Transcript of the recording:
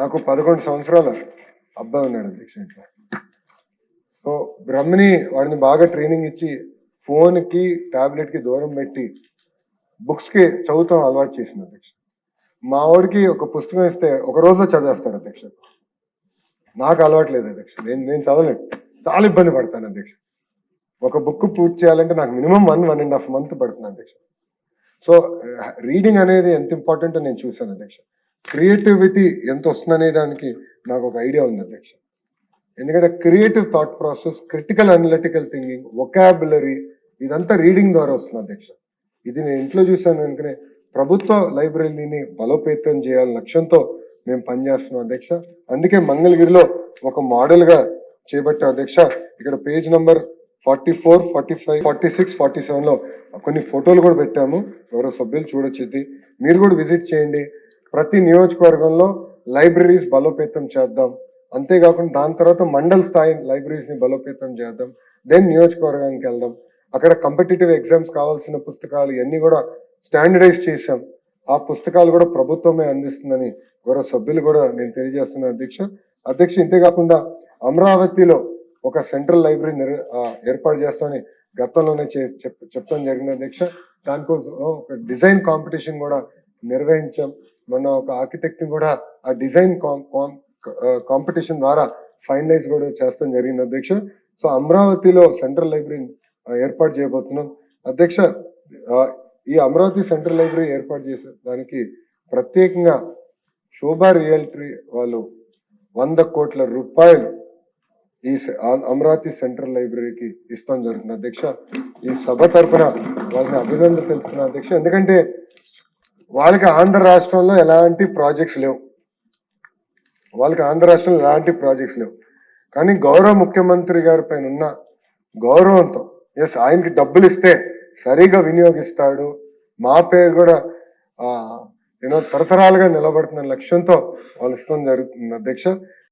నాకు 11 సంవత్సరాల అబ్బాయి ఉన్నాడు అధ్యక్ష ఇంట్లో. సో బ్రహ్మని వాడిని బాగా ట్రైనింగ్ ఇచ్చి ఫోన్కి టాబ్లెట్కి దూరం పెట్టి బుక్స్కి చదువుతాం అలవాటు చేసిన అధ్యక్ష. మా వాడికి ఒక పుస్తకం ఇస్తే ఒక రోజులో చదివేస్తాడు అధ్యక్ష. నాకు అలవాట్లేదు అధ్యక్ష. నేను చదవలేను, చాలా ఇబ్బంది పడతాను అధ్యక్ష. ఒక బుక్ పూర్తి చేయాలంటే నాకు మినిమం 1.5 months పడుతుంది అధ్యక్ష. సో రీడింగ్ అనేది ఎంత ఇంపార్టెంటో నేను చూశాను అధ్యక్ష. క్రియేటివిటీ ఎంత వస్తుందనే దానికి నాకు ఒక ఐడియా ఉంది అధ్యక్ష. ఎందుకంటే creative thought process, critical analytical thinking, vocabulary ఇదంతా రీడింగ్ ద్వారా వస్తుంది అధ్యక్ష. ఇది నేను ఇంట్లో చూశాను కనుకనే ప్రభుత్వ లైబ్రరీని బలోపేతం చేయాలని లక్ష్యంతో మేము పనిచేస్తున్నాం అధ్యక్ష. అందుకే మంగళగిరిలో ఒక మోడల్గా చేపట్టాం అధ్యక్ష. ఇక్కడ పేజ్ నంబర్ 44, 45, 46, 47లో కొన్ని ఫోటోలు కూడా పెట్టాము. ఎవరో సభ్యులు చూడొచ్చు, ఇది మీరు కూడా విజిట్ చేయండి. ప్రతి నియోజకవర్గంలో లైబ్రరీస్ బలోపేతం చేద్దాం. అంతేకాకుండా దాని తర్వాత మండల స్థాయి లైబ్రరీస్ని బలోపేతం చేద్దాం. దెన్ నియోజకవర్గానికి వెళ్దాం. అక్కడ కాంపిటేటివ్ ఎగ్జామ్స్ కావాల్సిన పుస్తకాలు ఇవన్నీ కూడా స్టాండర్డైజ్ చేశాం. ఆ పుస్తకాలు కూడా ప్రభుత్వమే అందిస్తుందని గౌరవ సభ్యులు కూడా నేను తెలియజేస్తున్నాను అధ్యక్ష. ఇంతేకాకుండా అమరావతిలో ఒక సెంట్రల్ లైబ్రరీ ఏర్పాటు చేస్తామని గతంలోనే చెప్తాం జరిగింది అధ్యక్ష. దానికోసం ఒక డిజైన్ కాంపిటీషన్ కూడా నిర్వహించాం. మొన్న ఒక ఆర్కిటెక్ట్ కూడా ఆ డిజైన్ కాంపిటీషన్ ద్వారా ఫైనలైజ్ కూడా చేస్తాం జరిగింది అధ్యక్ష. సో అమరావతిలో సెంట్రల్ లైబ్రరీ ఏర్పాటు చేయబోతున్నాం అధ్యక్ష. ఈ అమరావతి సెంట్రల్ లైబ్రరీ ఏర్పాటు చేసే దానికి ప్రత్యేకంగా శోభా రియల్టీ వాళ్ళు 100 కోట్ల రూపాయలు ఈ అమరావతి సెంట్రల్ లైబ్రరీకి ఇస్తాం జరుగుతుంది అధ్యక్ష. ఈ సభ తరఫున వాళ్ళని అభినందన తెలుపుతున్నా అధ్యక్ష. ఎందుకంటే వాళ్ళకి ఆంధ్ర రాష్ట్రంలో ఎలాంటి ప్రాజెక్ట్స్ లేవు, కానీ గౌరవ ముఖ్యమంత్రి గారి పైన ఉన్న గౌరవంతో ఎస్ ఆయనకి డబ్బులు ఇస్తే సరిగా వినియోగిస్తాడు, మా పేరు కూడా తరతరాలుగా నిలబడుతున్న లక్ష్యంతో వాళ్ళు ఇష్టం జరుగుతుంది అధ్యక్ష.